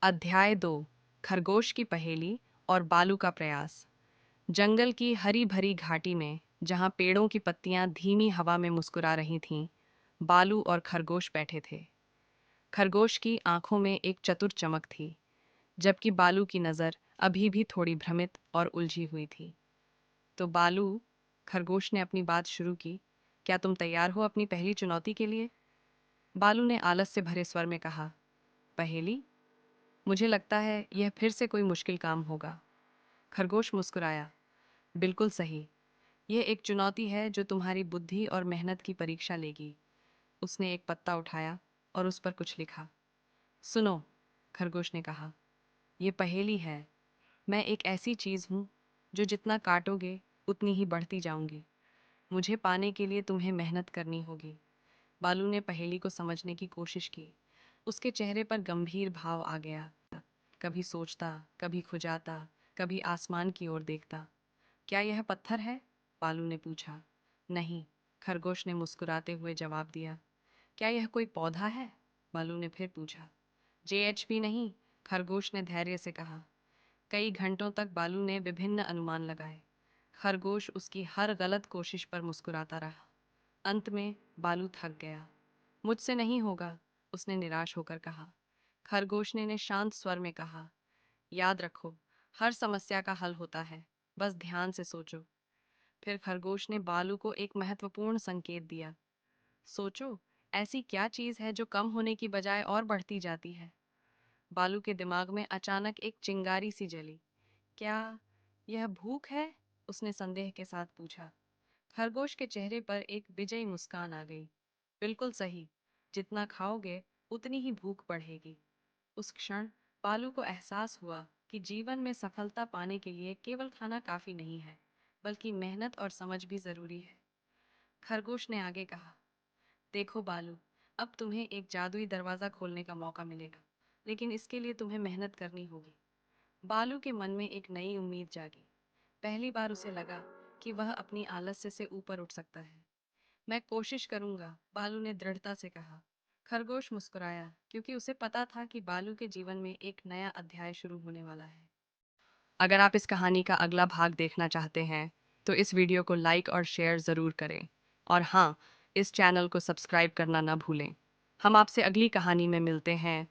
अध्याय 2। खरगोश की पहेली और बालू का प्रयास। जंगल की हरी भरी घाटी में, जहां पेड़ों की पत्तियां धीमी हवा में मुस्कुरा रही थीं, बालू और खरगोश बैठे थे। खरगोश की आंखों में एक चतुर चमक थी, जबकि बालू की नज़र अभी भी थोड़ी भ्रमित और उलझी हुई थी। तो बालू, खरगोश ने अपनी बात शुरू की, क्या तुम तैयार हो अपनी पहली चुनौती के लिए? बालू ने आलस से भरे स्वर में कहा, पहेली? मुझे लगता है यह फिर से कोई मुश्किल काम होगा। खरगोश मुस्कुराया, बिल्कुल सही। यह एक चुनौती है जो तुम्हारी बुद्धि और मेहनत की परीक्षा लेगी। उसने एक पत्ता उठाया और उस पर कुछ लिखा। सुनो, खरगोश ने कहा, यह पहेली है। मैं एक ऐसी चीज़ हूँ जो जितना काटोगे उतनी ही बढ़ती जाऊंगी। मुझे पाने के लिए तुम्हें मेहनत करनी होगी। बालू ने पहेली को समझने की कोशिश की। उसके चेहरे पर गंभीर भाव आ गया। कभी सोचता, कभी खुजाता, कभी आसमान की ओर देखता। क्या यह पत्थर है? बालू ने पूछा। नहीं, खरगोश ने मुस्कुराते हुए जवाब दिया। क्या यह कोई पौधा है? बालू ने फिर पूछा। JHP नहीं, खरगोश ने धैर्य से कहा। कई घंटों तक बालू ने विभिन्न अनुमान लगाए। खरगोश उसकी हर गलत कोशिश पर मुस्कुराता रहा। अंत में बालू थक गया। मुझसे नहीं होगा, उसने निराश होकर कहा। खरगोश ने शांत स्वर में कहा, याद रखो, हर समस्या का हल होता है, बस ध्यान से सोचो। फिर खरगोश ने बालू को एक महत्वपूर्ण संकेत दिया। सोचो, ऐसी क्या चीज़ है जो कम होने की बजाय और बढ़ती जाती है? बालू के दिमाग में अचानक एक चिंगारी सी जली। क्या यह भूख है? उसने संदेह के साथ पूछा। खरगोश के चेहरे पर एक विजयी मुस्कान आ गई। बिल्कुल सही, जितना खाओगे उतनी ही भूख बढ़ेगी। उस क्षण बालू को एहसास हुआ कि जीवन में सफलता पाने के लिए केवल खाना काफी नहीं है, बल्कि मेहनत और समझ भी जरूरी है। खरगोश ने आगे कहा, देखो बालू, अब तुम्हें एक जादुई दरवाजा खोलने का मौका मिलेगा, लेकिन इसके लिए तुम्हें मेहनत करनी होगी। बालू के मन में एक नई उम्मीद जागी। पहली बार उसे लगा कि वह अपनी आलस्य से ऊपर उठ सकता है। मैं कोशिश करूंगा, बालू ने दृढ़ता से कहा। खरगोश मुस्कुराया, क्योंकि उसे पता था कि बालू के जीवन में एक नया अध्याय शुरू होने वाला है। अगर आप इस कहानी का अगला भाग देखना चाहते हैं, तो इस वीडियो को लाइक और शेयर ज़रूर करें। और हाँ, इस चैनल को सब्सक्राइब करना ना भूलें। हम आपसे अगली कहानी में मिलते हैं।